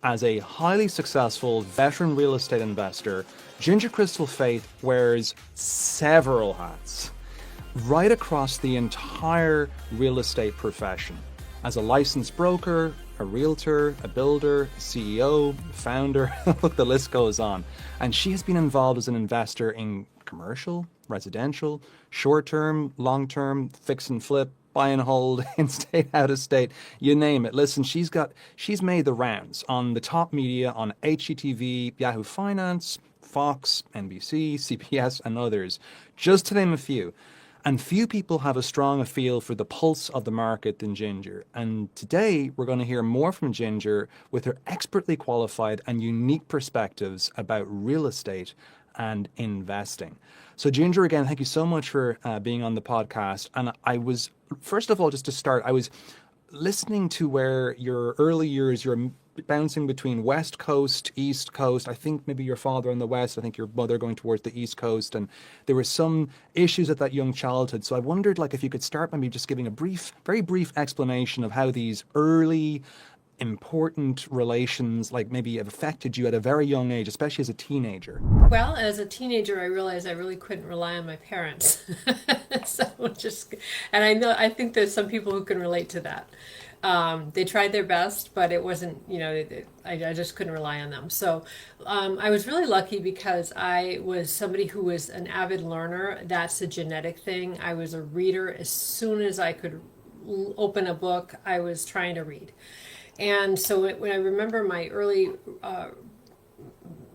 As a highly successful veteran real estate investor, Ginger Crystal Faith wears several hats right across the entire real estate profession. As a licensed broker, a realtor, a builder, a CEO, founder, look, the list goes on. And she has been involved as an investor in commercial, residential, short term, long term, fix and flip, buy and hold, in state, out of state, you name it. Listen, she's made the rounds on the top media, on HGTV, Yahoo Finance, Fox, NBC, CBS, and others, just to name a few. And few people have a strong feel for the pulse of the market than Ginger. And today we're going to hear more from Ginger with her expertly qualified and unique perspectives about real estate and investing. So Ginger, again, thank you so much for being on the podcast. And I was, first of all, just to start, I was listening to where your early years, you're bouncing between West Coast, East Coast. I think maybe your father on the West, I think your mother going towards the East Coast. And there were some issues at that young childhood. So I wondered, like, if you could start maybe just giving a brief, very brief explanation of how these early important relations, like, maybe have affected you at a very young age, especially as a teenager. Well, as a teenager, I realized I really couldn't rely on my parents. So just, and I think there's some people who can relate to that. They tried their best, but it wasn't, I just couldn't rely on them. So I was really lucky because I was somebody who was an avid learner. That's a genetic thing. I was a reader. As soon as I could open a book, I was trying to read. And so when I remember my early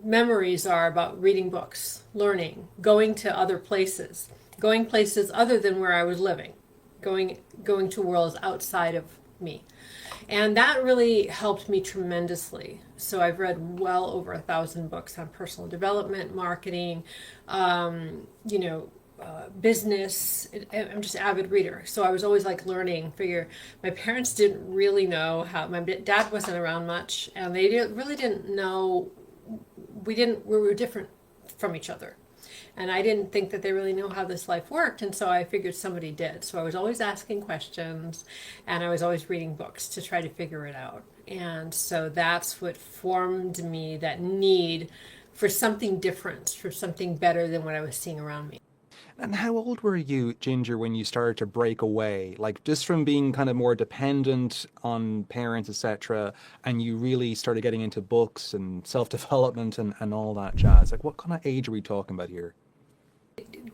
memories are about reading books, learning, going to other places, going places other than where I was living, going to worlds outside of me. And that really helped me tremendously. So I've read well over 1,000 books on personal development, marketing, business. I'm just an avid reader. So I was always like learning, figure. My parents didn't really know how, my dad wasn't around much, and they really didn't know, we were different from each other. And I didn't think that they really knew how this life worked. And so I figured somebody did. So I was always asking questions, and I was always reading books to try to figure it out. And so that's what formed me, that need for something different, for something better than what I was seeing around me. And how old were you, Ginger, when you started to break away? Like, just from being kind of more dependent on parents, etc., and you really started getting into books and self-development and all that jazz. Like, what kind of age are we talking about here?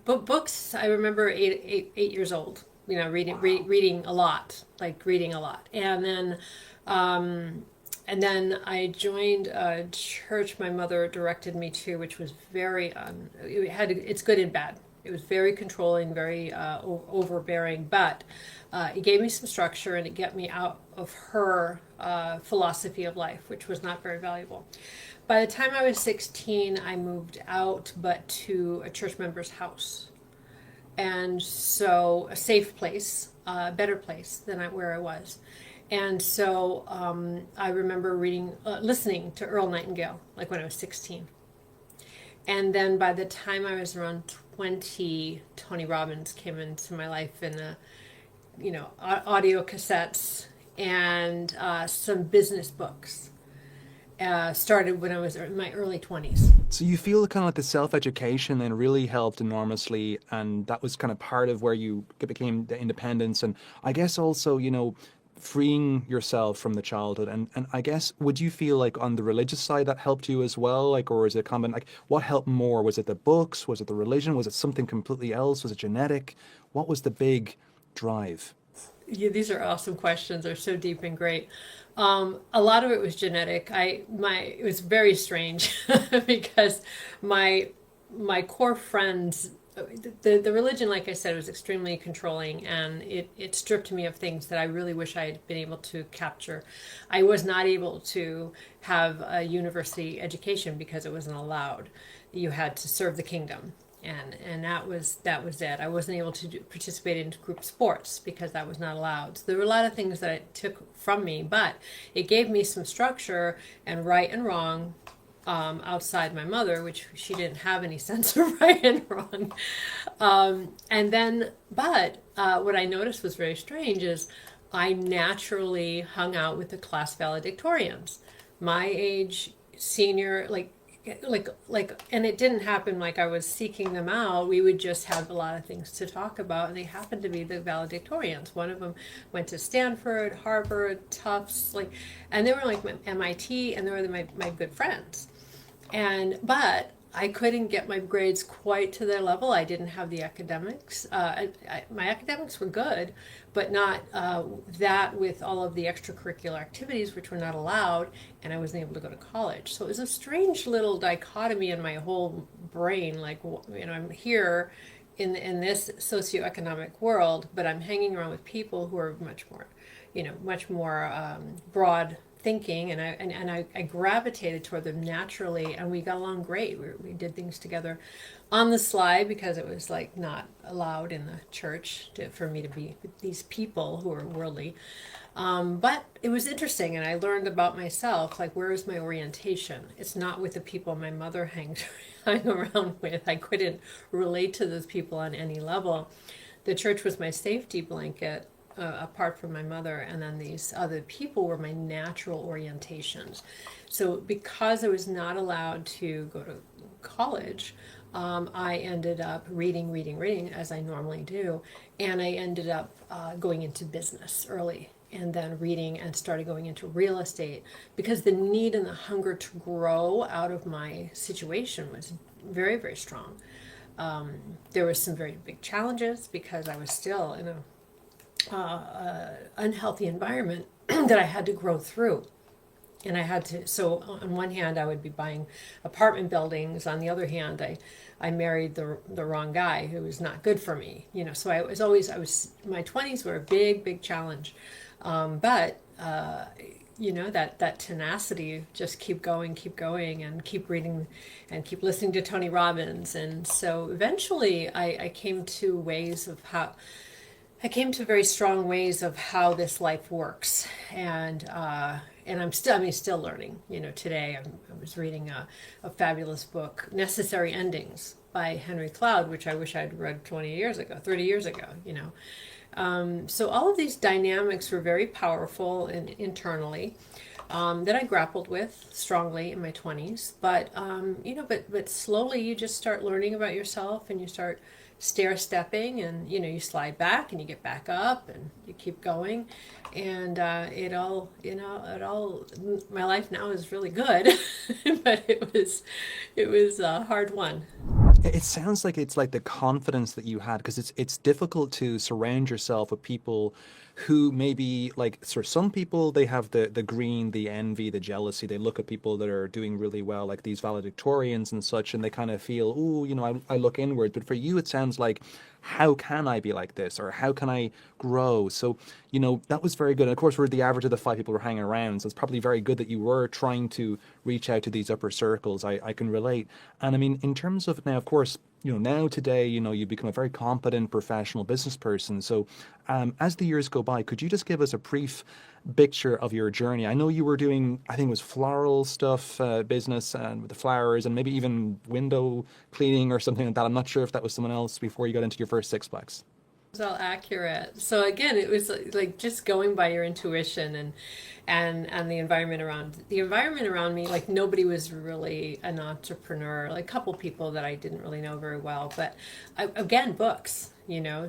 But books, I remember 8 years old, reading a lot, like reading a lot. And then I joined a church my mother directed me to, which was very, it had its good and bad. It was very controlling, very overbearing, but it gave me some structure, and it got me out of her philosophy of life, which was not very valuable. By the time I was 16, I moved out, but to a church member's house. And so a safe place, a better place than where I was. And so I remember listening to Earl Nightingale, like when I was 16. And then by the time I was around 20, Tony Robbins came into my life in audio cassettes and some business books. Started when I was in my early 20s. So you feel kind of like the self-education then really helped enormously, and that was kind of part of where you became the independence, and I guess also, freeing yourself from the childhood. And I guess, would you feel like on the religious side that helped you as well? Like, or is it a common, like, what helped more? Was it the books? Was it the religion? Was it something completely else? Was it genetic? What was the big drive? Yeah, these are awesome questions. They're so deep and great. A lot of it was genetic. It was very strange because my core friends, the religion, like I said, was extremely controlling, and it stripped me of things that I really wish I had been able to capture. I was not able to have a university education because it wasn't allowed. You had to serve the kingdom. And that was it. I wasn't able to participate in group sports because that was not allowed. So there were a lot of things that it took from me, but it gave me some structure and right and wrong, outside my mother, which she didn't have any sense of right and wrong. But what I noticed was very strange is I naturally hung out with the class valedictorians. my age, senior, and it didn't happen like I was seeking them out. We would just have a lot of things to talk about, and they happened to be the valedictorians. One of them went to Stanford, Harvard, Tufts, and they were like MIT, and they were my good friends. But I couldn't get my grades quite to their level. I didn't have the academics. My academics were good, but not that with all of the extracurricular activities, which were not allowed, and I wasn't able to go to college. So it was a strange little dichotomy in my whole brain. I'm here in this socioeconomic world, but I'm hanging around with people who are much more broad thinking, and I gravitated toward them naturally, and we got along great. We did things together on the slide because it was like not allowed in the church for me to be with these people who are worldly. But it was interesting, and I learned about myself, like, where is my orientation? It's not with the people my mother hung around with. I couldn't relate to those people on any level. The church was my safety blanket, apart from my mother, and then these other people were my natural orientations. So because I was not allowed to go to college, I ended up reading as I normally do, and I ended up going into business early, and then reading and started going into real estate because the need and the hunger to grow out of my situation was very, very strong. There was some very big challenges because I was still in a unhealthy environment that I had to grow through. And I had to, so on one hand, I would be buying apartment buildings. On the other hand, I married the wrong guy who was not good for me. So my 20s were a big, big challenge. But that tenacity, just keep going, and keep reading and keep listening to Tony Robbins. And so eventually I came to very strong ways of how this life works, and I'm still learning. Today I was reading a fabulous book, Necessary Endings by Henry Cloud, which I wish I'd read 30 years ago. So all of these dynamics were very powerful and internally. That I grappled with strongly in my 20s, but slowly you just start learning about yourself, and you start stair stepping, and you slide back and you get back up and you keep going, and my life now is really good. But it was a hard one. It sounds like it's like the confidence that you had, because it's difficult to surround yourself with people who maybe, like, sort of, some people, they have the green, the envy, the jealousy. They look at people that are doing really well, like these valedictorians and such, and they kind of feel, oh, I look inward. But for you, it sounds like, how can I be like this, or how can I grow? So, that was very good. And of course, we're the average of the five people who are hanging around, so it's probably very good that you were trying to reach out to these upper circles. I can relate. And I mean, in terms of now, of course, now today, you've become a very competent professional business person. So, as the years go by, could you just give us a brief picture of your journey? I know you were doing, I think it was floral stuff, business, and with the flowers, and maybe even window cleaning or something like that. I'm not sure if that was someone else before you got into your first sixplex. It's all accurate. So again, it was like just going by your intuition, and the environment around me. Like, nobody was really an entrepreneur. Like, a couple people that I didn't really know very well, but again, books.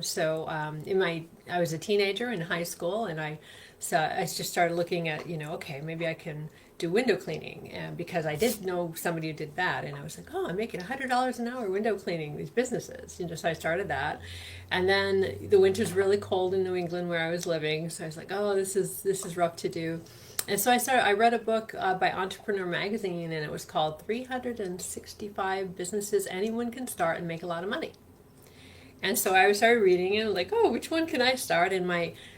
So I was a teenager in high school, and I just started looking at, okay, maybe I can do window cleaning, and because I did know somebody who did that, and I was like, oh, I'm making $100 an hour window cleaning these businesses. So I started that, and then the winter's really cold in New England where I was living, so I was like, oh, this is rough to do. And so I read a book by Entrepreneur Magazine, and it was called 365 Businesses Anyone Can Start and Make a Lot of Money. And so I started reading it, like, oh, which one can I start? And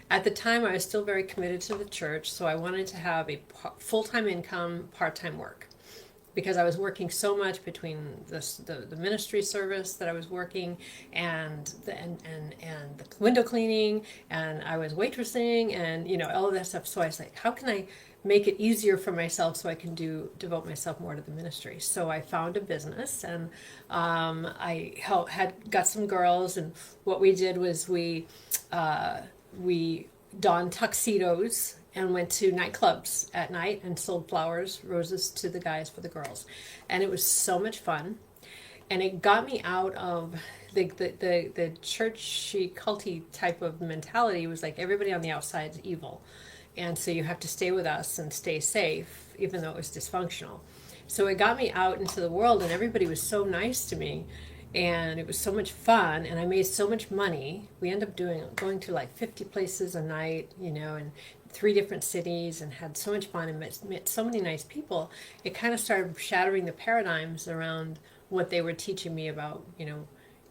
at the time, I was still very committed to the church, so I wanted to have a full-time income, part-time work, because I was working so much between the ministry service that I was working, and the window cleaning, and I was waitressing, and all of that stuff. So I was like, how can I make it easier for myself so I can devote myself more to the ministry? So I found a business, and I had got some girls, and what we did was we donned tuxedos and went to nightclubs at night and sold flowers, roses to the guys for the girls. And it was so much fun. And it got me out of the churchy, culty type of mentality. It was like everybody on the outside is evil. And so you have to stay with us and stay safe, even though it was dysfunctional. So it got me out into the world, and everybody was so nice to me. And it was so much fun, and I made so much money. We ended up going to like 50 places a night, in 3 different cities, and had so much fun and met so many nice people. It kind of started shattering the paradigms around what they were teaching me about,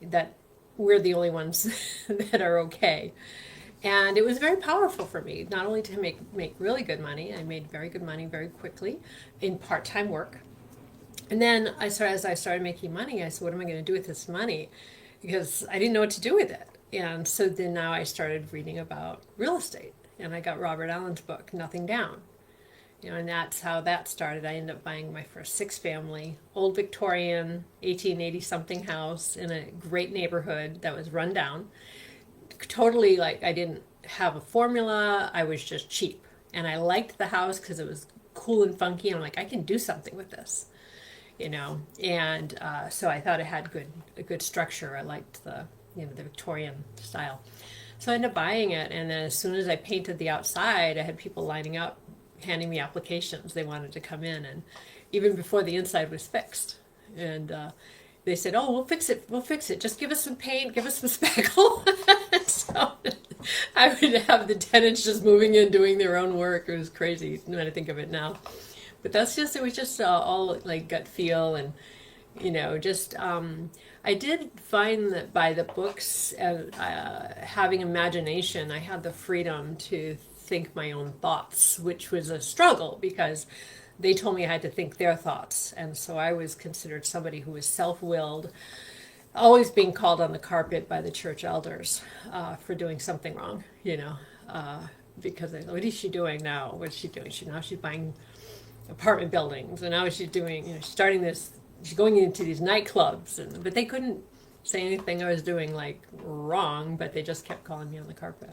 that we're the only ones that are okay. And it was very powerful for me, not only to make really good money. I made very good money very quickly in part-time work. And then as I started making money, I said, what am I going to do with this money? Because I didn't know what to do with it. And so then now I started reading about real estate. And I got Robert Allen's book, Nothing Down. And that's how that started. I ended up buying my first 6-family, old Victorian, 1880 something house in a great neighborhood that was run down. Totally, like, I didn't have a formula. I was just cheap. And I liked the house because it was cool and funky. And I'm like, I can do something with this. And so I thought it had a good structure. I liked the Victorian style. So I ended up buying it, and then as soon as I painted the outside, I had people lining up, handing me applications. They wanted to come in, and even before the inside was fixed. And they said, "Oh, we'll fix it. Just give us some paint, give us some spackle." So I would have the tenants just moving in, doing their own work. It was crazy when I think of it now. But it was just all like gut feel, and I did find that by the books and having imagination, I had the freedom to think my own thoughts, which was a struggle because they told me I had to think their thoughts. And so I was considered somebody who was self-willed, always being called on the carpet by the church elders for doing something wrong, because what is she doing now? What's she doing? Now she's buying apartment buildings, and now she's doing, starting this, she's going into these nightclubs, but they couldn't say anything I was doing like wrong, but they just kept calling me on the carpet.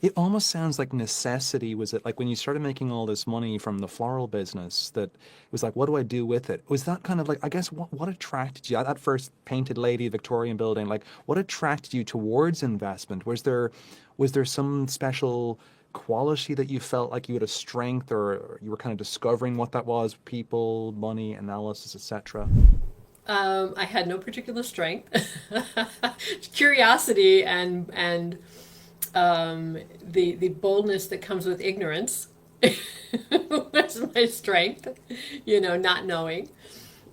It almost sounds like necessity. Was it like when you started making all this money from the floral business that it was like, what do I do with it? Was that kind of like, I guess, what attracted you? That first painted lady Victorian building, like what attracted you towards investment? Was there some special quality that you felt like you had a strength, or you were kind of discovering what that was? People, money, analysis, etc. I had no particular strength. Curiosity and the boldness that comes with ignorance was my strength. Not knowing.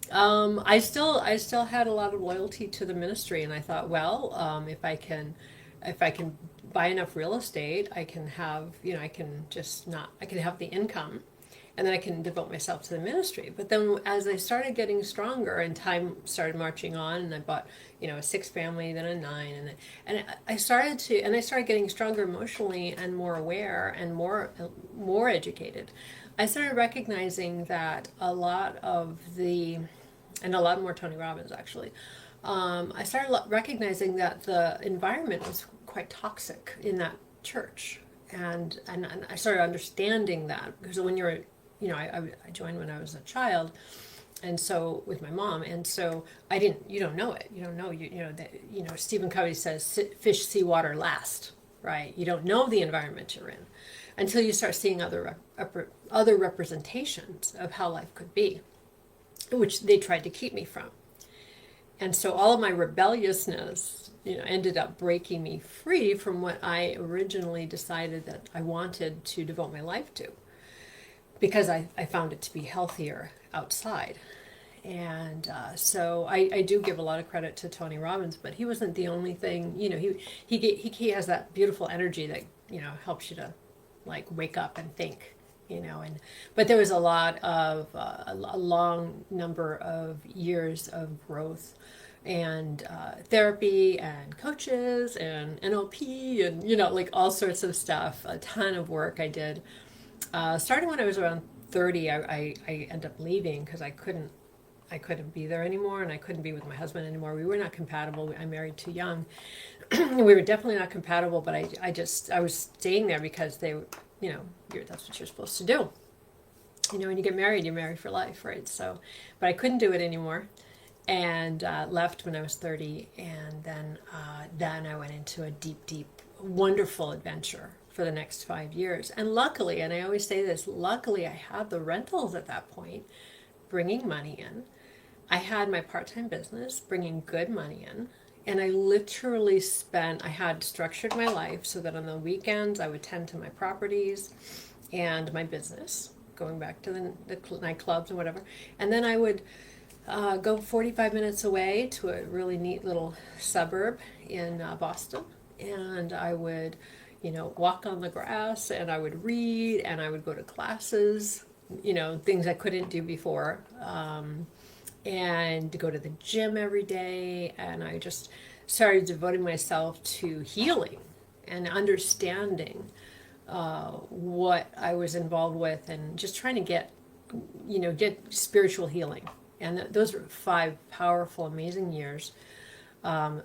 I still had a lot of loyalty to the ministry, and I thought, well, if I can buy enough real estate, I can have, I can have the income, and then I can devote myself to the ministry. But then as I started getting stronger and time started marching on, and I bought, a 6-family, then a 9, and I started getting stronger emotionally and more aware and more educated. I started recognizing that a lot more Tony Robbins actually. I started recognizing that the environment was quite toxic in that church, and I started understanding that because when you're, I joined when I was a child, and so with my mom, and so you don't know it, that Stephen Covey says fish see water last, right? You don't know the environment you're in until you start seeing other representations of how life could be, which they tried to keep me from. And so all of my rebelliousness, ended up breaking me free from what I originally decided that I wanted to devote my life to, because I found it to be healthier outside. And so I do give a lot of credit to Tony Robbins, but he wasn't the only thing. He has that beautiful energy that helps you to like wake up and think. But there was a lot of a long number of years of growth and therapy and coaches and NLP and like all sorts of stuff. A ton of work I did. Starting when I was around 30, I ended up leaving because I couldn't be there anymore, and I couldn't be with my husband anymore. We were not compatible. I married too young. We were definitely not compatible, but I was staying there because that's what you're supposed to do. When you get married, you're married for life, right? So, but I couldn't do it anymore, and left when I was 30, and then I went into a deep, deep, wonderful adventure for the next 5 years. And luckily, and I always say this, luckily I had the rentals at that point, bringing money in. I had my part-time business bringing good money in. And I literally I had structured my life so that on the weekends I would tend to my properties and my business, going back to the nightclubs and whatever. And then I would go 45 minutes away to a really neat little suburb in Boston. And I would, walk on the grass, and I would read, and I would go to classes, things I couldn't do before. And to go to the gym every day. And I just started devoting myself to healing and understanding what I was involved with, and just trying to get spiritual healing. And those were 5 powerful, amazing years.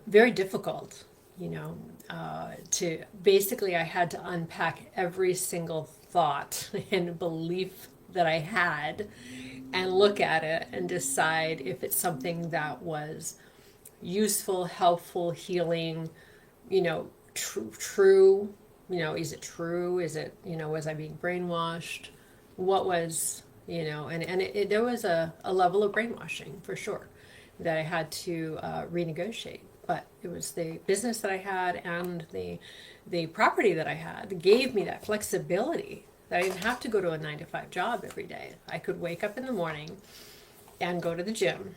Very difficult, to basically, I had to unpack every single thought and belief that I had, and look at it and decide if it's something that was useful, helpful, healing, true, is it true? Is it, was I being brainwashed? What was, there was a level of brainwashing for sure that I had to renegotiate. But it was the business that I had and the property that I had gave me that flexibility, that I didn't have to go to a 9-to-5 job every day. I could wake up in the morning and go to the gym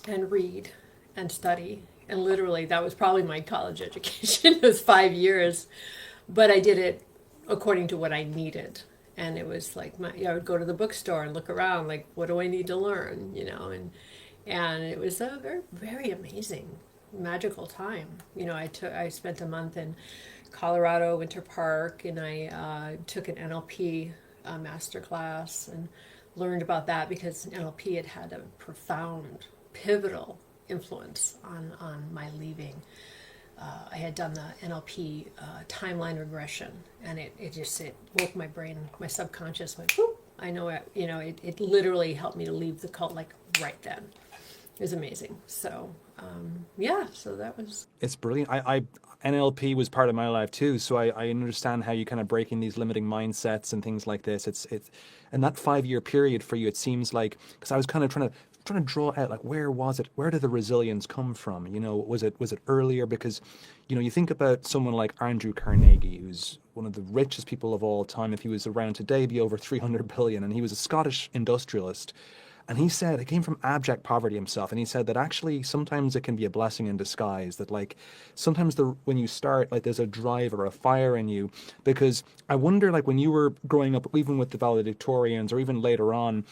and read and study. And literally, that was probably my college education. It was 5 years, but I did it according to what I needed. And it was like I would go to the bookstore and look around, like, what do I need to learn, and it was a very, very amazing, magical time. I spent a month in Colorado, Winter Park, and I took an NLP master class and learned about that, because NLP had a profound, pivotal influence on my leaving. I had done the NLP timeline regression, and it woke my brain, my subconscious went, whoop. I know it literally helped me to leave the cult, like, right then. It was amazing. So so that was. It's brilliant. I NLP was part of my life too, so I understand how you kind of breaking these limiting mindsets and things like this. It's and that 5 year period for you, it seems like, because I was kind of trying to draw out, like, where was it? Where did the resilience come from? Was it earlier? Because you think about someone like Andrew Carnegie, who's one of the richest people of all time. If he was around today, he'd be over 300 billion, and he was a Scottish industrialist. And he said, he came from abject poverty himself, and he said that actually sometimes it can be a blessing in disguise, that, like, sometimes when you start, like, there's a drive or a fire in you. Because I wonder, like, when you were growing up, even with the valedictorians or even later on,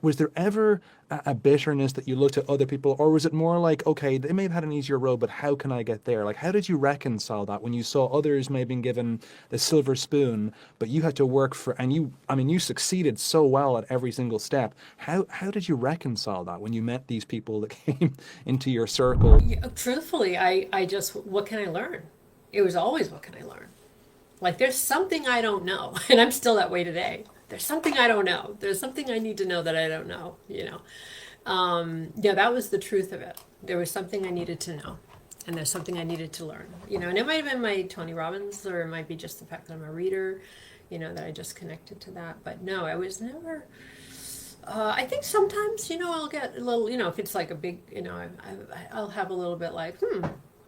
was there ever a bitterness that you looked at other people, or was it more like, okay, they may have had an easier road, but how can I get there? Like, how did you reconcile that when you saw others may have been given the silver spoon, but you had to work for, and you succeeded so well at every single step. How did you reconcile that when you met these people that came into your circle? Yeah, truthfully, I just, what can I learn? It was always, what can I learn? Like, there's something I don't know, and I'm still that way today. There's something I don't know. There's something I need to know that I don't know, that was the truth of it. There was something I needed to know, and there's something I needed to learn, and it might have been my Tony Robbins, or it might be just the fact that I'm a reader, that I just connected to that. But no, I was never, I think sometimes, I'll get a little, if it's like a big, I'll have a little bit like,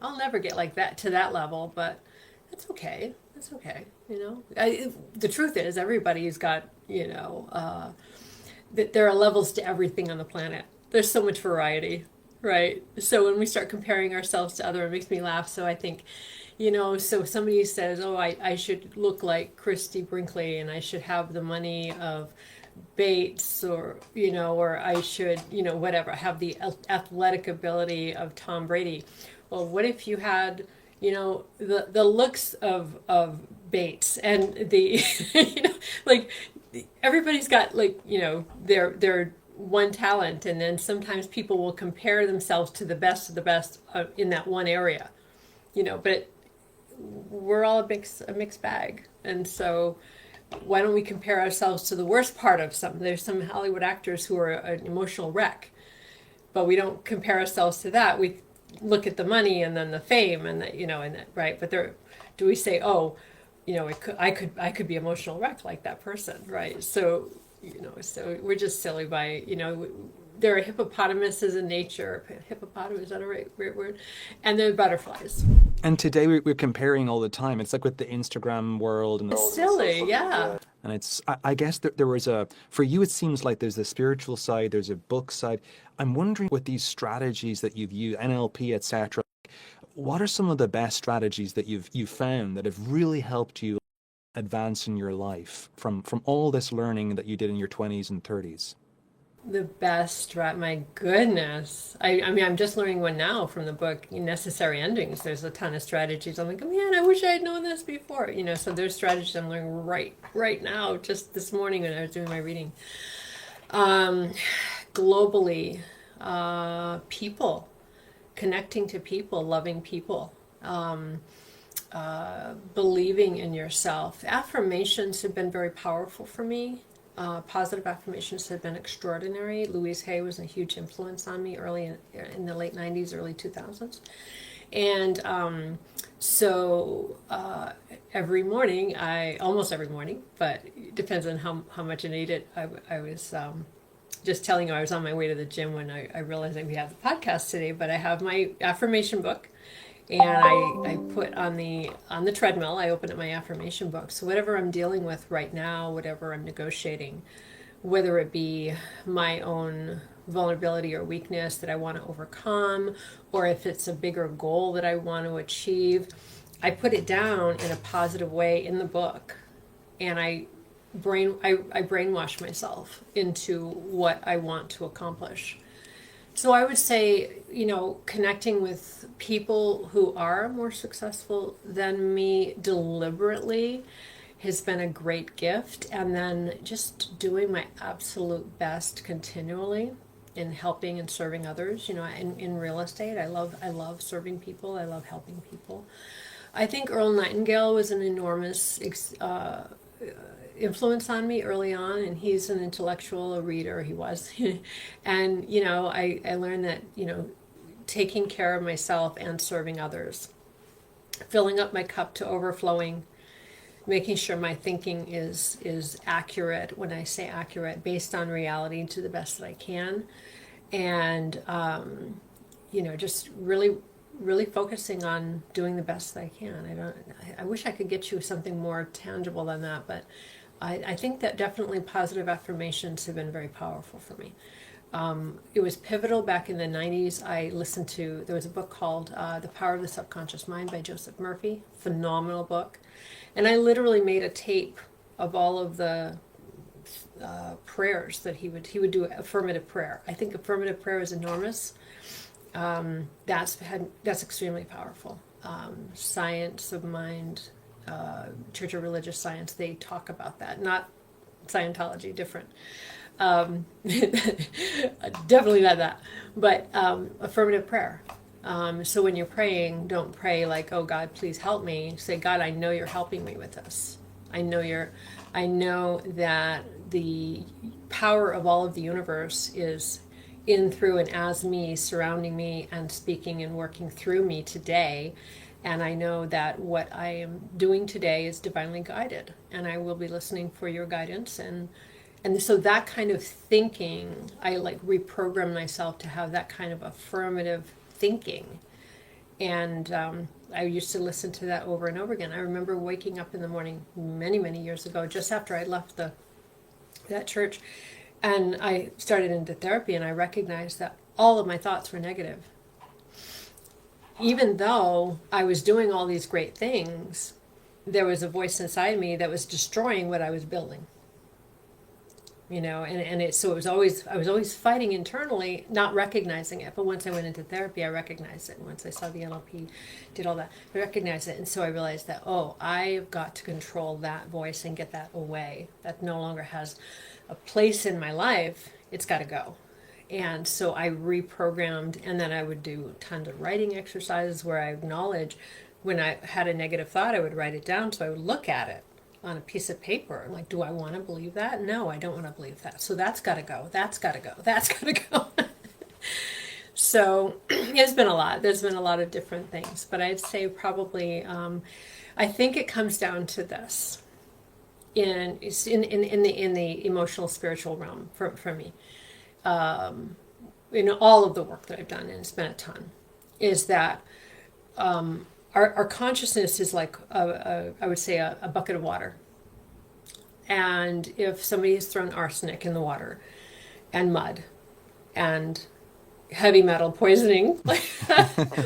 I'll never get like that to that level, but that's okay. That's okay. The truth is, everybody's got, that there are levels to everything on the planet. There's so much variety, right? So when we start comparing ourselves to others, it makes me laugh. So I think, so somebody says, oh, I should look like Christy Brinkley, and I should have the money of Bates, or, or I should, whatever, have the athletic ability of Tom Brady. Well, what if you had, the looks of Bates, and the, like, everybody's got, like, their one talent, and then sometimes people will compare themselves to the best of the best in that one area, but we're all a mixed bag. And so why don't we compare ourselves to the worst part of some? There's some Hollywood actors who are an emotional wreck, but we don't compare ourselves to that. We look at the money and then the fame and the, and that, right. But do we say, oh, I could be emotional wreck like that person, right? So, so we're just silly by, there are hippopotamuses in nature. Hippopotamus, is that a right word? And there are butterflies. And today we're comparing all the time. It's like with the Instagram world and It's silly, yeah. and it's I guess there was for you it seems like there's the spiritual side, there's a book side. I'm wondering with these strategies that you've used, NLP, etc. What are some of the best strategies that you've found that have really helped you advance in your life from all this learning that you did in your 20s and 30s? The best, right? My goodness. I mean, I'm just learning one now from the book, Necessary Endings. There's a ton of strategies. I'm like, man, I wish I had known this before. So there's strategies I'm learning right now, just this morning when I was doing my reading. Globally, people, connecting to people, loving people, believing in yourself. Affirmations have been very powerful for me. Positive affirmations have been extraordinary. Louise Hay was a huge influence on me early in the late 90s, early 2000s. And so every morning, almost every morning, but it depends on how much I need it. I was just telling you I was on my way to the gym when I realized that we have the podcast today, but I have my affirmation book. And I put on the treadmill, I open up my affirmation book. So whatever I'm dealing with right now, whatever I'm negotiating, whether it be my own vulnerability or weakness that I want to overcome, or if it's a bigger goal that I want to achieve, I put it down in a positive way in the book. And I brainwash myself into what I want to accomplish. So I would say, connecting with people who are more successful than me deliberately has been a great gift. And then just doing my absolute best continually in helping and serving others. In real estate, I love serving people. I love helping people. I think Earl Nightingale was an enormous influence on me early on, and he's an intellectual, a reader, he was. And I learned that taking care of myself and serving others, filling up my cup to overflowing, making sure my thinking is accurate. When I say accurate, based on reality to the best that I can. And just really focusing on doing the best that I can. I wish I could get you something more tangible than that, but I think that definitely positive affirmations have been very powerful for me. It was pivotal back in the 90s. There was a book called The Power of the Subconscious Mind by Joseph Murphy, phenomenal book. And I literally made a tape of all of the prayers that he would do affirmative prayer. I think affirmative prayer is enormous. That's extremely powerful. Science of mind, Church of Religious Science, they talk about that. Not Scientology, different. Definitely not that. But affirmative prayer. So when you're praying, don't pray like, "Oh God, please help me." Say, "God, I know you're helping me with this. I know that the power of all of the universe is in, through, and as me, surrounding me and speaking and working through me today. And I know that what I am doing today is divinely guided, and I will be listening for your guidance." And so that kind of thinking, I reprogram myself to have that kind of affirmative thinking. And I used to listen to that over and over again. I remember waking up in the morning many, many years ago, just after I left that church, and I started into therapy, and I recognized that all of my thoughts were negative. Even though I was doing all these great things, there was a voice inside me that was destroying what I was building. So I was always fighting internally, not recognizing it. But once I went into therapy, I recognized it. And once I saw the NLP, did all that, I recognized it. And so I realized that, I've got to control that voice and get that away. That no longer has a place in my life. It's got to go. And so I reprogrammed, and then I would do tons of writing exercises where I acknowledge when I had a negative thought, I would write it down. So I would look at it on a piece of paper. I'm like, do I want to believe that? No, I don't want to believe that. So that's got to go. That's got to go. That's got to go. So there's been a lot. There's been a lot of different things, but I'd say probably, I think it comes down to this in the emotional spiritual realm for me. In all of the work that I've done, and it's been a ton, is that our consciousness is like I would say a bucket of water. And if somebody has thrown arsenic in the water and mud and heavy metal poisoning,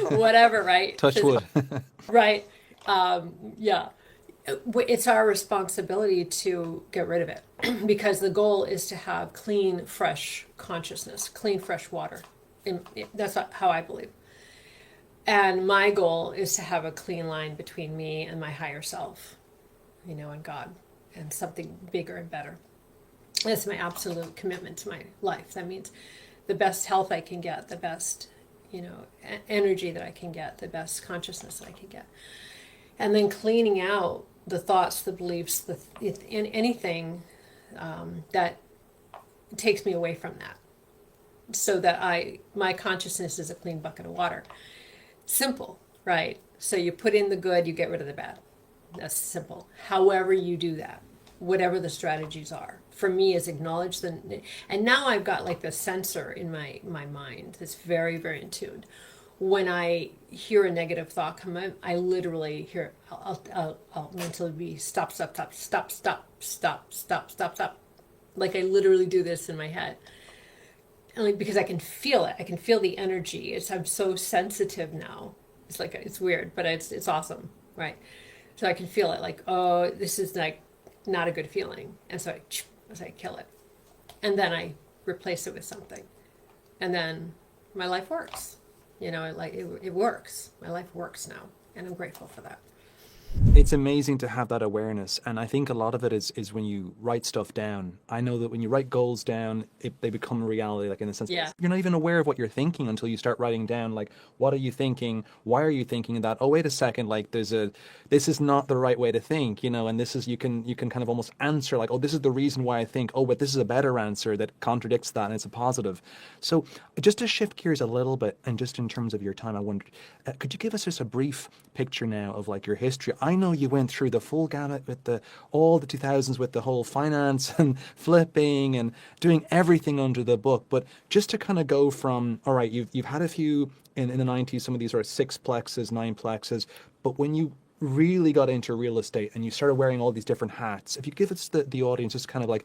whatever, right? Touch wood. Right. Yeah. It's our responsibility to get rid of it because the goal is to have clean, fresh consciousness, clean, fresh water. That's how I believe. And my goal is to have a clean line between me and my higher self, and God, and something bigger and better. That's my absolute commitment to my life. That means the best health I can get, the best, energy that I can get, the best consciousness that I can get. And then cleaning out the thoughts, the beliefs, in anything that takes me away from that, so that my consciousness is a clean bucket of water. Simple, right? So you put in the good, you get rid of the bad. That's simple. However you do that, whatever the strategies are, for me is acknowledge and now I've got like the sensor in my mind that's very, very in tune. When I hear a negative thought come in, I literally hear, I'll mentally be stop. Like I literally do this in my head. And because I can feel it. I can feel the energy. I'm so sensitive now. It's weird, but it's awesome, right? So I can feel it like, oh, this is like not a good feeling. And so I kill it. And then I replace it with something. And then my life works. It works. My life works now, and I'm grateful for that. It's amazing to have that awareness, and I think a lot of it is when you write stuff down. I know that when you write goals down, they become reality, like in the sense you're not even aware of what you're thinking until you start writing down, like, what are you thinking? Why are you thinking that? Oh, wait a second, like this is not the right way to think, and this is, you can kind of almost answer like, oh, this is the reason why I think, oh, but this is a better answer that contradicts that, and it's a positive. So just to shift gears a little bit, and just in terms of your time, I wondered, could you give us just a brief picture now of like your history? I know you went through the full gamut with all the 2000s with the whole finance and flipping and doing everything under the book. But just to kind of go from, all right, you've had a few in the 90s, some of these are sixplexes, nineplexes. But when you really got into real estate and you started wearing all these different hats, if you give us the audience just kind of like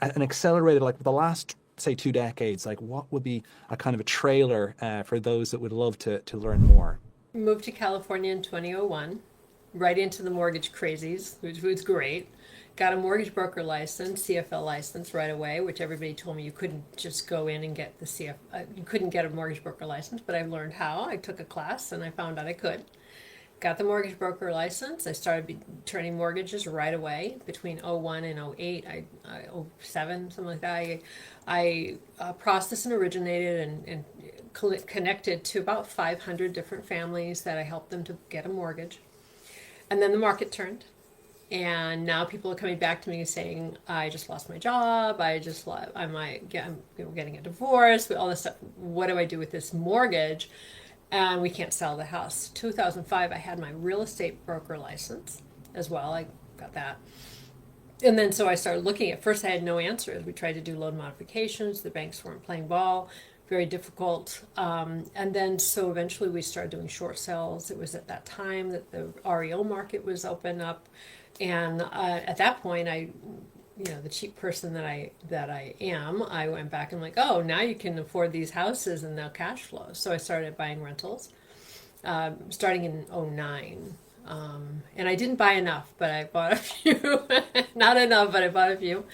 an accelerated, like the last, say, 2 decades, like what would be a kind of a trailer for those that would love to learn more? Moved to California in 2001, right into the mortgage crazies, which was great. Got a mortgage broker license, CFL license right away, which everybody told me you couldn't just go in and get you couldn't get a mortgage broker license, but I learned how. I took a class and I found out I could. Got the mortgage broker license. I started turning mortgages right away between '01 and '08, '07, something like that. I processed and originated and connected to about 500 different families that I helped them to get a mortgage. And then the market turned. And now people are coming back to me saying, I just lost my job. I'm getting a divorce, all this stuff. What do I do with this mortgage? And we can't sell the house. 2005, I had my real estate broker license as well. I got that. And then so I started looking. At first I had no answers. We tried to do loan modifications. The banks weren't playing ball. Very difficult. And then so eventually we started doing short sales. It was at that time that the REO market was open up. And at that point, the cheap person that I am, I went back and like, oh, now you can afford these houses and they'll cash flow. So I started buying rentals, starting in '09. And I didn't buy enough, but I bought a few. Not enough, but I bought a few.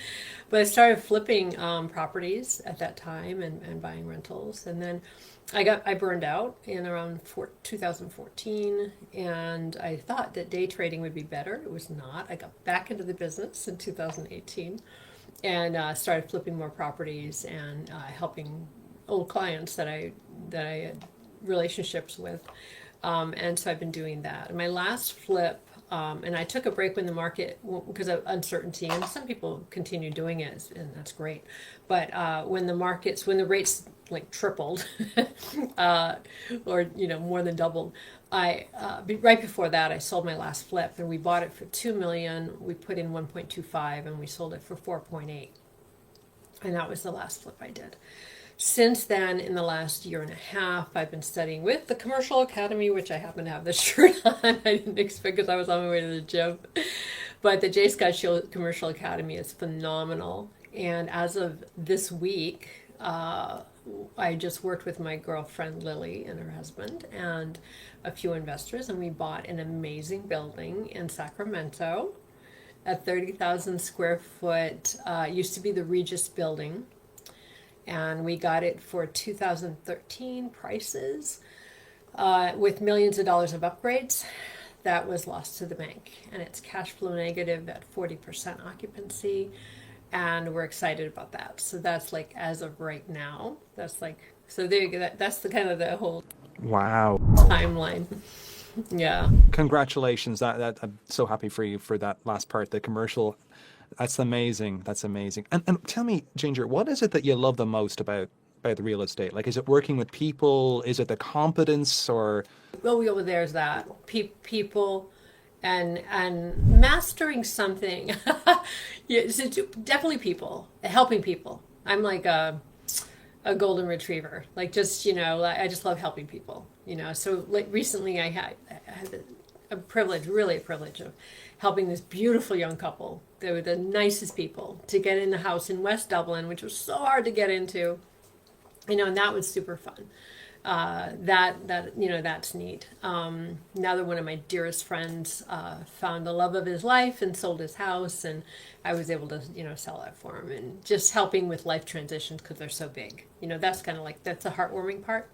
But I started flipping properties at that time and buying rentals. And then I burned out in around 2014, and I thought that day trading would be better. It was not. I got back into the business in 2018 and started flipping more properties and helping old clients that I had relationships with And so I've been doing that. And my last flip, and I took a break when the market, because of uncertainty, and some people continue doing it, and that's great. But when the rates like tripled, uh, or more than doubled, right before that I sold my last flip, and we bought it for 2 million. We put in 1.25, and we sold it for 4.8, and that was the last flip I did. Since then, in the last year and a half, I've been studying with the Commercial Academy, which I happen to have this shirt on. I didn't expect, because I was on my way to the gym. But the J. Scott Shield Commercial Academy is phenomenal. And as of this week, I just worked with my girlfriend Lily and her husband and a few investors, and we bought an amazing building in Sacramento, a 30,000 square foot, used to be the Regis building. And we got it for 2013 prices, with millions of dollars of upgrades. That was lost to the bank, and it's cash flow negative at 40% occupancy, and we're excited about that. So that's like, as of right now, that's like, so there you go. That's the kind of the whole Wow. timeline. Yeah. Congratulations. That I'm so happy for you for that last part, the commercial. That's amazing. That's amazing. And tell me, Ginger, what is it that you love the most about real estate? Like, is it working with people? Is it the competence, or Well, there's that people, and mastering something. Yeah, so definitely people, helping people. I'm like a golden retriever. Like, just, I just love helping people. So like recently I had a privilege, really a privilege, of helping this beautiful young couple. They were the nicest people to get in the house in West Dublin, which was so hard to get into. And that was super fun. That's neat. Now that one of my dearest friends found the love of his life and sold his house, and I was able to sell that for him, and just helping with life transitions because they're so big. That's kind of like, that's the heartwarming part.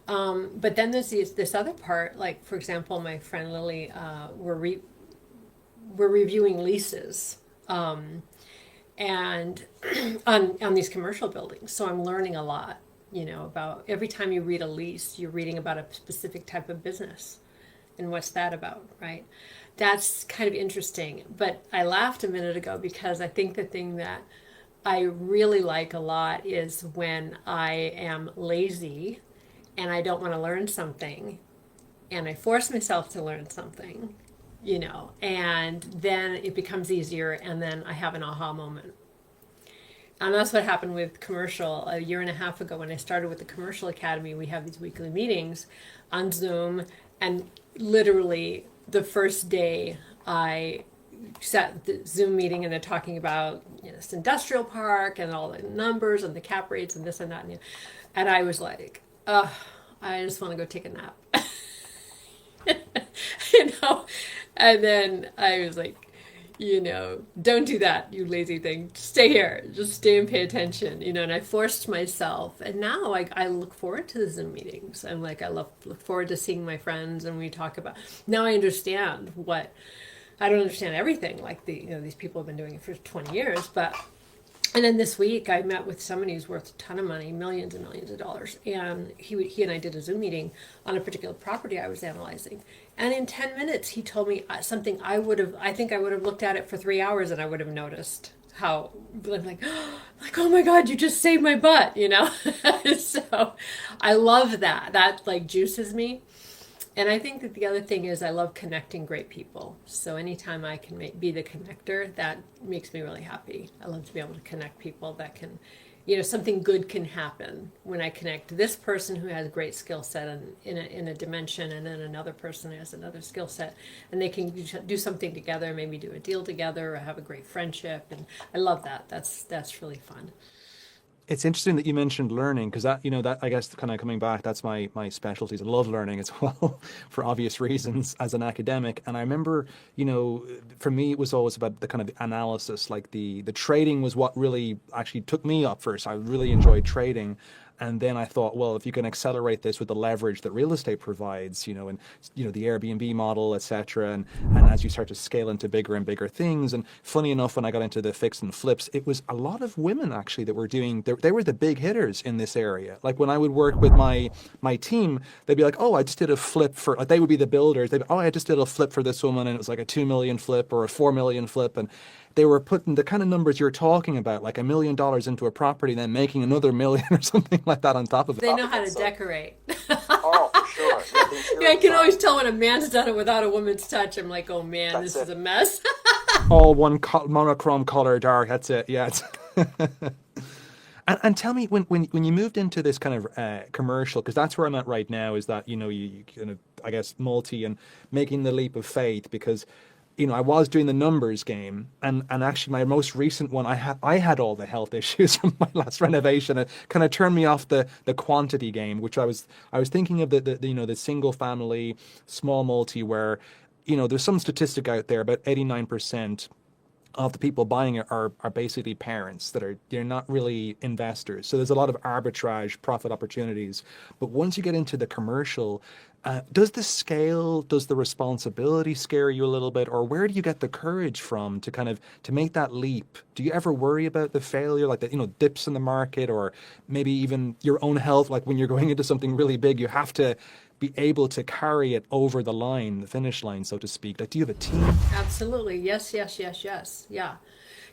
But then there's this other part, like, for example, my friend Lily, we're reviewing leases, and on these commercial buildings. So I'm learning a lot, about, every time you read a lease, you're reading about a specific type of business, and what's that about, right? That's kind of interesting. But I laughed a minute ago, because I think the thing that I really like a lot is when I am lazy and I don't want to learn something, and I force myself to learn something, and then it becomes easier, and then I have an aha moment. And that's what happened with commercial a year and a half ago. When I started with the Commercial Academy, we have these weekly meetings on Zoom, and literally the first day I sat the Zoom meeting, and they're talking about this industrial park and all the numbers and the cap rates and this and that, and I was like, I just want to go take a nap. And then I was like, don't do that, you lazy thing. Stay here. Just stay and pay attention, and I forced myself. And now I look forward to the Zoom meetings. I'm like, look forward to seeing my friends, and we talk about, now I understand I don't understand everything. Like, these people have been doing it for 20 years, but. And then this week I met with somebody who's worth a ton of money, millions and millions of dollars. And he and I did a Zoom meeting on a particular property I was analyzing. And in 10 minutes, he told me something I think I would have looked at it for 3 hours, and I would have noticed how, I'm like, oh my God, you just saved my butt, So I love that. That like juices me. And I think that the other thing is, I love connecting great people. So anytime I can be the connector, that makes me really happy. I love to be able to connect people that can, something good can happen when I connect this person who has a great skill set in a dimension, and then another person who has another skill set, and they can do something together, maybe do a deal together, or have a great friendship. And I love that. That's really fun. it's interesting that you mentioned learning, because that I guess, kind of coming back, that's my specialties. I love learning as well, for obvious reasons, as an academic. And I remember, for me, it was always about the kind of analysis. Like, the trading was what really actually took me up first. I really enjoyed trading. And then I thought, well, if you can accelerate this with the leverage that real estate provides, and the Airbnb model, etc., and as you start to scale into bigger and bigger things. And funny enough, when I got into the fix and flips, it was a lot of women actually that were doing. They were the big hitters in this area. Like when I would work with my team, they'd be like, oh, I just did a flip for. Like they would be the builders. They'd be, oh, I just did a flip for this woman, and it was like a 2 million flip or a 4 million flip, and they were putting the kind of numbers you're talking about, like $1 million into a property, then making another million or something like that on top of it. They know how to decorate. Oh, for sure. Yeah, the interior Yeah, I can design. always tell when a man's done it without a woman's touch. I'm like, oh man, That's this is it. a mess. All one monochrome color, dark. That's it. Yeah. And tell me, when you moved into this kind of commercial, because that's where I'm at right now, is that you kind of, I guess, multi and making the leap of faith, because I was doing the numbers game, and actually my most recent one, I had all the health issues from my last renovation. It kind of turned me off the quantity game, which I was thinking of the single family small multi, where there's some statistic out there about 89% of the people buying it are basically parents they're not really investors. So there's a lot of arbitrage profit opportunities. But once you get into the commercial, does the scale, does the responsibility scare you a little bit, or where do you get the courage from to kind of to make that leap? Do you ever worry about the failure, like the dips in the market, or maybe even your own health? Like when you're going into something really big, you have to be able to carry it over the line, the finish line, so to speak. Like, do you have a team? Absolutely. Yes, yes, yes, yes. Yeah.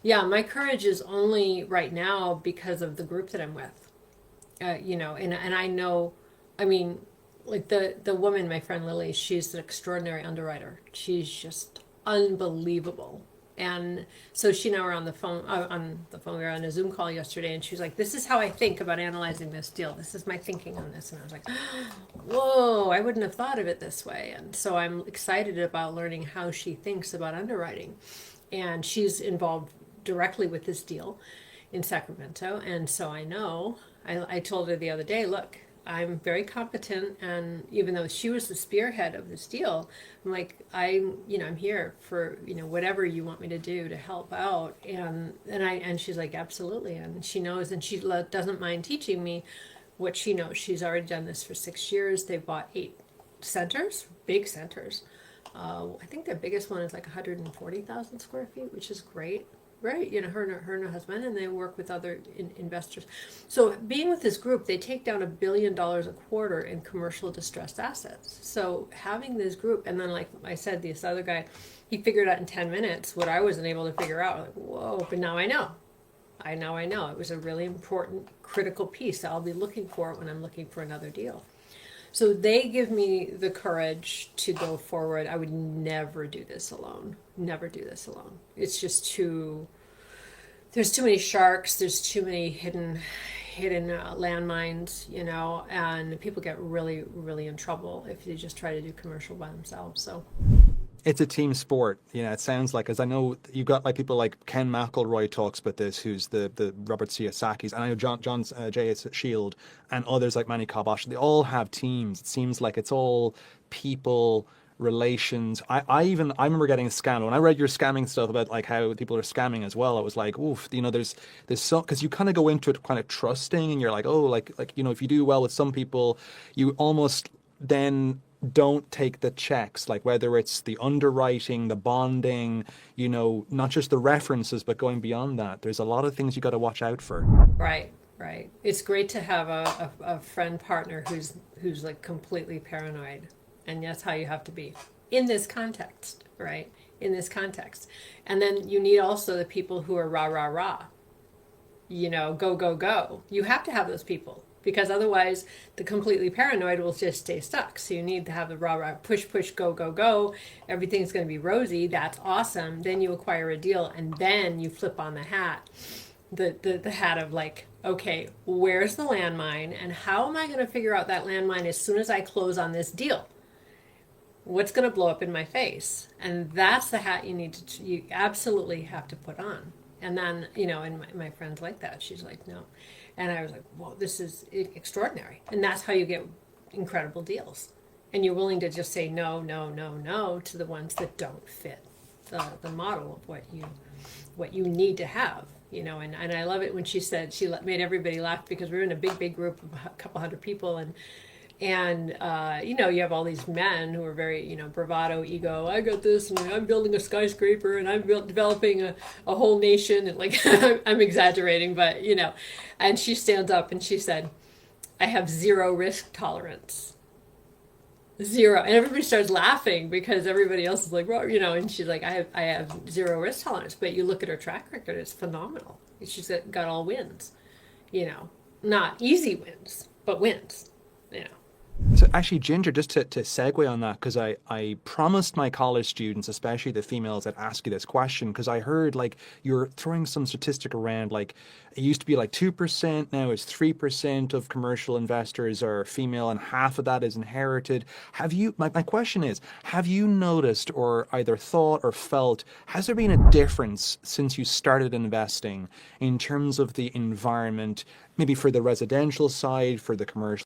Yeah, my courage is only right now because of the group that I'm with. And I know, I mean, like the woman, my friend Lily, she's an extraordinary underwriter. She's just unbelievable. And so she and I were we were on a Zoom call yesterday, and she was like, this is how I think about analyzing this deal. This is my thinking on this. And I was like, whoa, I wouldn't have thought of it this way. And so I'm excited about learning how she thinks about underwriting. And she's involved directly with this deal in Sacramento. And so I told her the other day, look, I'm very competent, and even though she was the spearhead of this deal, I'm like, I'm here for, whatever you want me to do to help out. And she's like, absolutely. And she knows, and she doesn't mind teaching me what she knows. She's already done this for 6 years. They've bought 8 centers, big centers. I think their biggest one is like 140,000 square feet, which is great. Right, her and her husband, and they work with other investors. So being with this group, they take down $1 billion a quarter in commercial distressed assets. So having this group, and then like I said, this other guy, he figured out in 10 minutes what I wasn't able to figure out. Like, whoa, but now I know. I know. It was a really important, critical piece that I'll be looking for when I'm looking for another deal. So they give me the courage to go forward. I would never do this alone. Never do this alone. It's just there's too many sharks. There's too many hidden landmines, and people get really, really in trouble if they just try to do commercial by themselves. So It's a team sport. It sounds like, as I know you've got like people like Ken McElroy talks about this, who's the Robert Kiyosaki's, and I know John J. Shield and others like Manny Kabosh. They all have teams. It seems like it's all people, relations. I remember getting scammed when I read your scamming stuff about like how people are scamming as well. I was like, oof, there's so, because you kind of go into it kind of trusting, and you're like, oh, like if you do well with some people, you almost then don't take the checks, like whether it's the underwriting, the bonding, not just the references, but going beyond that. There's a lot of things you got to watch out for. right. It's great to have a friend partner who's like completely paranoid, and that's how you have to be in this context, right? In this context, and then you need also the people who are rah rah rah, go go go. You have to have those people, because otherwise the completely paranoid will just stay stuck. So you need to have the rah rah, push push, go go go. Everything's going to be rosy. That's awesome. Then you acquire a deal, and then you flip on the hat, the hat of like, okay, where's the landmine, and how am I going to figure out that landmine as soon as I close on this deal? What's going to blow up in my face? And that's the hat you absolutely have to put on. And then, and my friend's like that. She's like, no. And I was like, well, this is extraordinary. And that's how you get incredible deals. And you're willing to just say no, no, no, no to the ones that don't fit the model of what you need to have. And I love it when she said made everybody laugh because we were in a big group of a couple hundred people, and you have all these men who are very, bravado, ego. I got this, and I'm building a skyscraper, and I'm developing a whole nation, and like I'm exaggerating, but and she stands up and she said, "I have zero risk tolerance." Zero, and everybody starts laughing because everybody else is like, well, and she's like, I have zero risk tolerance. But you look at her track record; it's phenomenal. She's got all wins, not easy wins, but wins, So actually, Ginger, just to segue on that, because I promised my college students, especially the females, I'd ask you this question, because I heard like you're throwing some statistic around, like it used to be like 2%, now it's 3% of commercial investors are female, and half of that is inherited. My question is, have you noticed or either thought or felt, has there been a difference since you started investing in terms of the environment, maybe for the residential side, for the commercial?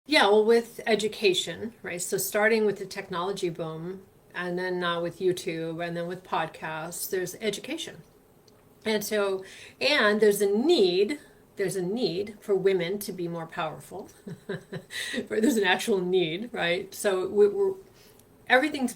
Yeah, well, with education, right? So starting with the technology boom, and then now with YouTube, and then with podcasts, there's education. And there's a need for women to be more powerful. There's an actual need, right? So everything's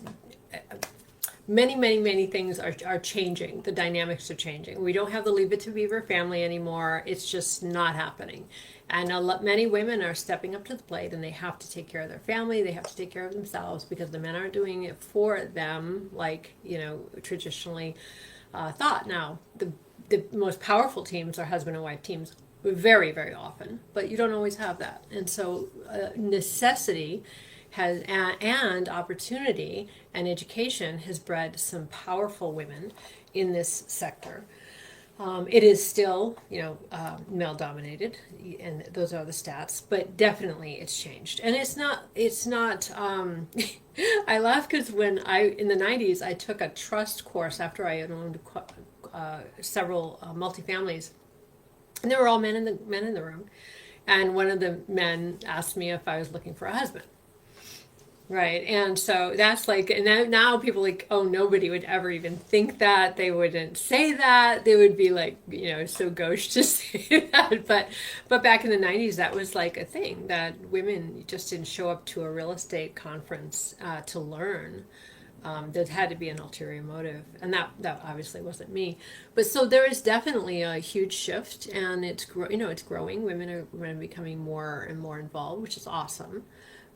many things are changing. The dynamics are changing. We don't have the Leave It to Beaver family anymore. It's just not happening. And many women are stepping up to the plate, and they have to take care of their family. They have to take care of themselves because the men aren't doing it for them, like traditionally thought. Now, the most powerful teams are husband and wife teams, very often, but you don't always have that. And so, necessity has and opportunity and education has bred some powerful women in this sector. It is still, male dominated, and those are the stats, but definitely it's changed. And it's not, I laugh because in the 90s, I took a trust course after I had owned several multifamilies, and there were all men in the room. And one of the men asked me if I was looking for a husband. Right. And so that's like, and now people like, oh, nobody would ever even think that. They wouldn't say that. They would be like, so gauche to say that. But back in the 90s, that was like a thing that women just didn't show up to a real estate conference to learn. There had to be an ulterior motive. And that obviously wasn't me. But so there is definitely a huge shift, and it's growing. Women are becoming more and more involved, which is awesome.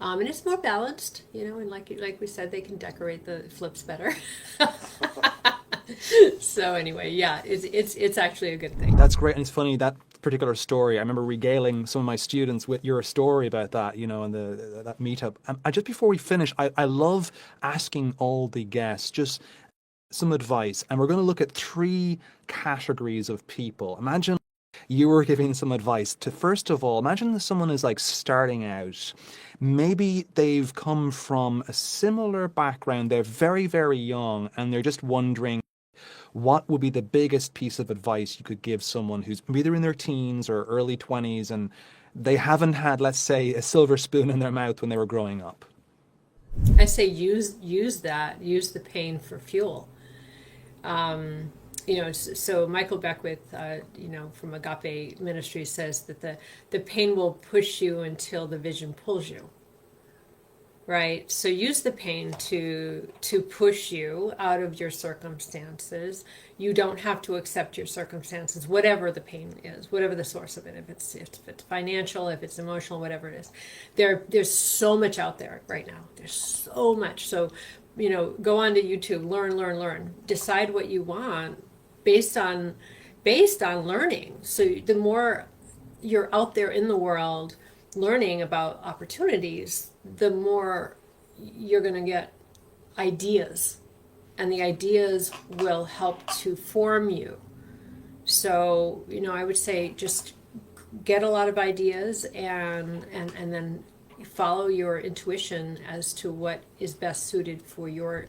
And it's more balanced, and like we said, they can decorate the flips better. So anyway, yeah, it's actually a good thing. That's great. And it's funny, that particular story, I remember regaling some of my students with your story about that, and that meetup. And just before we finish, I love asking all the guests just some advice. And we're going to look at 3 categories of people. Imagine you were giving some advice to, first of all, imagine that someone is like starting out. Maybe they've come from a similar background. They're very young, and they're just wondering what would be the biggest piece of advice you could give someone who's either in their teens or early 20s, and they haven't had, let's say, a silver spoon in their mouth when they were growing up. I say use the pain for fuel. So Michael Beckwith, from Agape Ministry says that the pain will push you until the vision pulls you. Right? So use the pain to push you out of your circumstances. You don't have to accept your circumstances, whatever the pain is, whatever the source of it. If it's financial, if it's emotional, whatever it is. There's so much out there right now. There's so much. So, go on to YouTube, learn. Decide what you want based on learning. So the more you're out there in the world learning about opportunities, the more you're going to get ideas, and the ideas will help to form you. So, I would say just get a lot of ideas and then follow your intuition as to what is best suited for your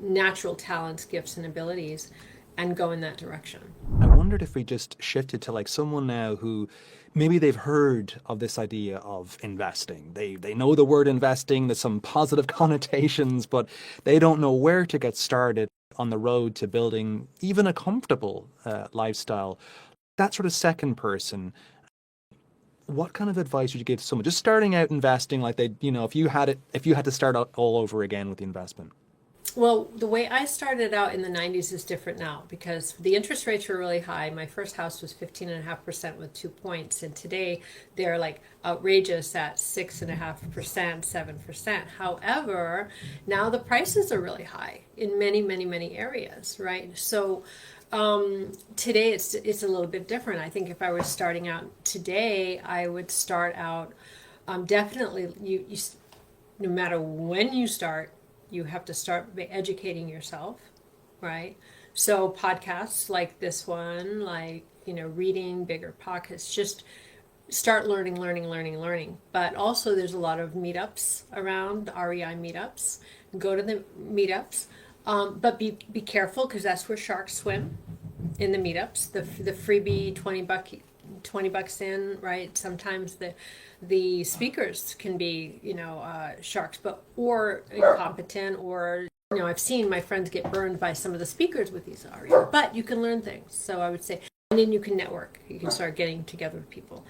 natural talents, gifts, and abilities, and go in that direction. I wondered if we just shifted to like someone now who maybe they've heard of this idea of investing. They know the word investing, there's some positive connotations, but they don't know where to get started on the road to building even a comfortable lifestyle. That sort of second person, what kind of advice would you give to someone just starting out investing, like they, if you had to start out all over again with the investment? Well, the way I started out in the 90s is different now because the interest rates were really high. My first house was 15.5% with 2 points, and today they're like outrageous at 6.5%, 7%. However, now the prices are really high in many, many, many areas, right? So today it's a little bit different. I think if I was starting out today, I would start out definitely no matter when you start, you have to start by educating yourself, right? So podcasts like this one, like, reading bigger pockets, just start learning. But also there's a lot of meetups around, REI meetups. Go to the meetups. But be careful because that's where sharks swim in the meetups. The freebie $20 in, right? Sometimes the speakers can be, sharks, or incompetent, or I've seen my friends get burned by some of the speakers with these ARIA. But you can learn things. So I would say, and then you can network. You can start getting together with people.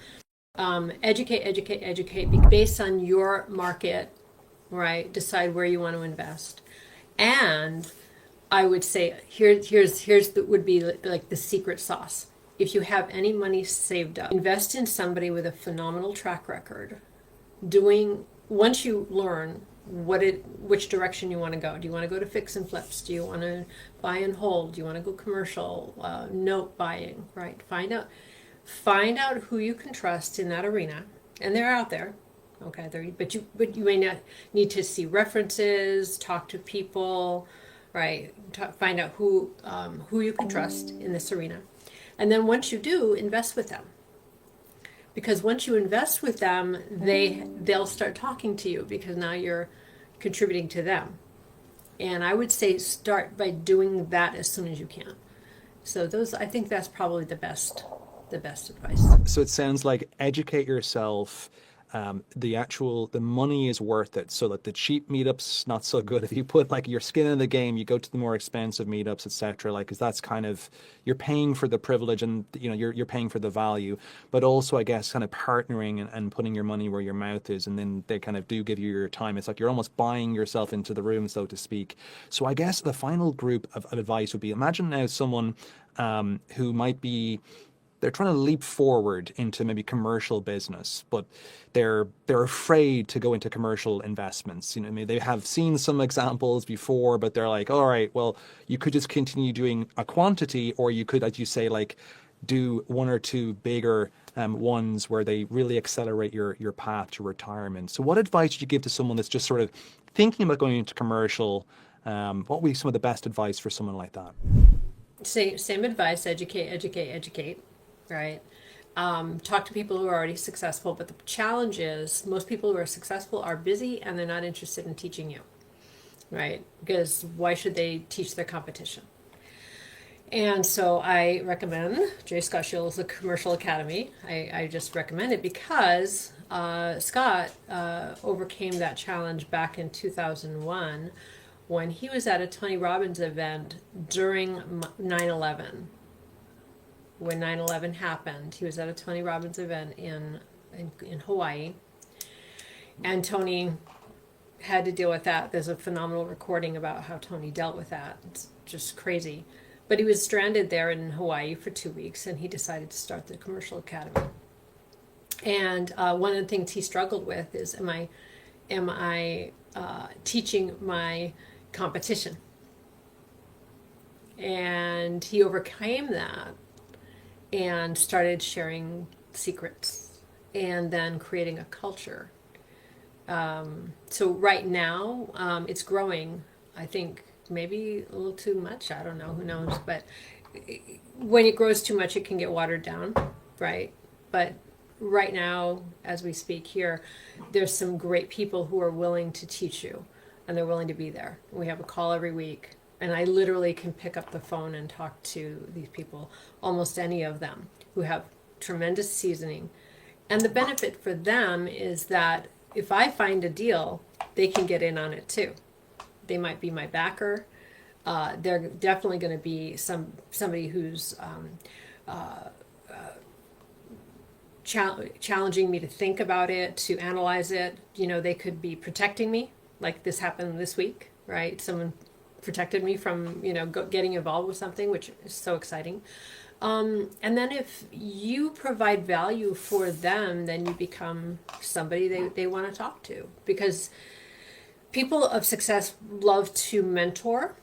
Educate based on your market, right? Decide where you want to invest, and I would say would be like the secret sauce. If you have any money saved up, invest in somebody with a phenomenal track record. Once you learn which direction you want to go. Do you want to go to fix and flips? Do you want to buy and hold? Do you want to go commercial, note buying? Right. Find out who you can trust in that arena, and they're out there. Okay, but you may not need to see references, talk to people, right? Find out who you can trust in this arena. And then once you do, invest with them. Because once you invest with them, they'll start talking to you because now you're contributing to them. And I would say start by doing that as soon as you can. So I think that's probably the best advice. So it sounds like educate yourself. The money is worth it. So that the cheap meetups not so good. If you put like your skin in the game, you go to the more expensive meetups, etc. Like, because that's kind of you're paying for the privilege, and you're paying for the value. But also, I guess, kind of partnering and putting your money where your mouth is, and then they kind of do give you your time. It's like you're almost buying yourself into the room, so to speak. So I guess the final group of advice would be: imagine now someone who might be they're trying to leap forward into maybe commercial business, but they're afraid to go into commercial investments. I mean, they have seen some examples before, but they're like, all right, well, you could just continue doing a quantity, or you could, as you say, like do one or two bigger ones where they really accelerate your path to retirement. So what advice would you give to someone that's just sort of thinking about going into commercial? What would be some of the best advice for someone like that? Same advice: educate. Right. Talk to people who are already successful, but the challenge is most people who are successful are busy and they're not interested in teaching you, right? Because why should they teach their competition? And so I recommend J. Scott Shield's The Commercial Academy. I just recommend it because Scott overcame that challenge back in 2001 when he was at a Tony Robbins event during 9/11. When 9/11 happened, he was at a Tony Robbins event in Hawaii, and Tony had to deal with that. There's a phenomenal recording about how Tony dealt with that. It's just crazy. But he was stranded there in Hawaii for 2 weeks, and he decided to start the Commercial Academy. And one of the things he struggled with is, am I teaching my competition? And he overcame that and started sharing secrets and then creating a culture. So right now, it's growing. I think maybe a little too much. I don't know. Who knows? But when it grows too much, it can get watered down, right? But right now, as we speak here, there's some great people who are willing to teach you, and they're willing to be there. We have a call every week. And I literally can pick up the phone and talk to these people, almost any of them, who have tremendous seasoning And the benefit for them is that if I find a deal, they can get in on it too. They might be my backer. They're definitely going to be somebody who's challenging me to think about it, to analyze it. You know, they could be protecting me, like this happened this week, right? Someone protected me from, you know, getting involved with something, which is so exciting. And then if you provide value for them, then you become somebody they want to talk to, because people of success love to mentor.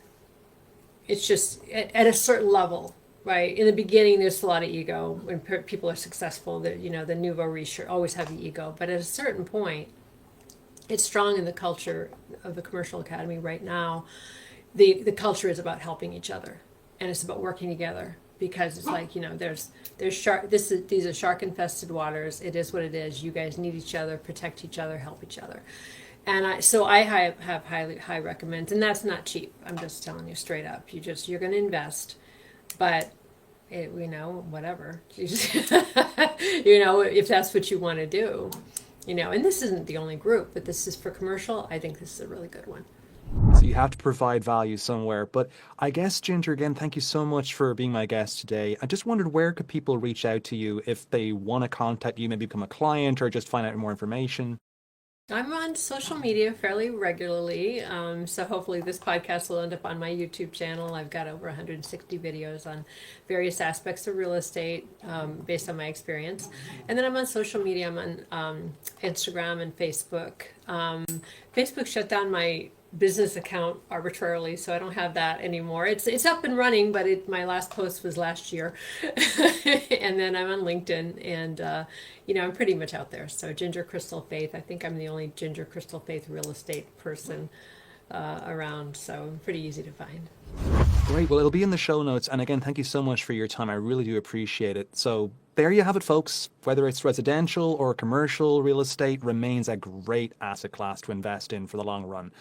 It's just at a certain level, right? In the beginning, there's a lot of ego. When people are successful, you know, the nouveau riche always have the ego. But at a certain point, it's strong in the culture of the commercial academy right now. The culture is about helping each other, and it's about working together, because it's like, you know, there's shark. These are shark infested waters. It is what it is. You guys need each other, protect each other, help each other. And I have high recommends, and that's not cheap. I'm just telling you straight up. You're going to invest, but you know, whatever. You know, if that's what you want to do, you know. And this isn't the only group, but this is for commercial. I think this is a really good one. So you have to provide value somewhere. But I guess, Ginger, again, thank you so much for being my guest today. I just wondered, where could people reach out to you if they want to contact you, maybe become a client or just find out more information? I'm on social media fairly regularly, so hopefully this podcast will end up on my YouTube channel. I've got over 160 videos on various aspects of real estate based on my experience. And then I'm on social media. I'm on Instagram and Facebook. Facebook shut down my business account arbitrarily, so I don't have that anymore. It's up and running, but my last post was last year. And then I'm on LinkedIn, and you know, I'm pretty much out there. So Ginger Crystal Faith, I think I'm the only Ginger Crystal Faith real estate person around, so pretty easy to find. Great. Well, it'll be in the show notes. And again, thank you so much for your time. I really do appreciate it. So there you have it, folks. Whether it's residential or commercial, real estate remains a great asset class to invest in for the long run.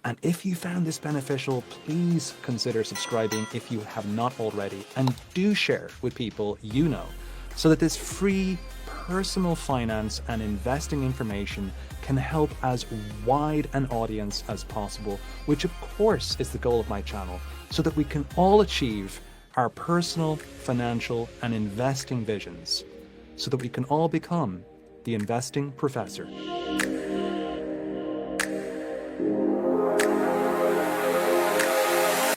And if you found this beneficial, please consider subscribing if you have not already, and do share with people you know, so that this free personal finance and investing information can help as wide an audience as possible, which of course is the goal of my channel, so that we can all achieve our personal, financial, and investing visions, so that we can all become the investing professor.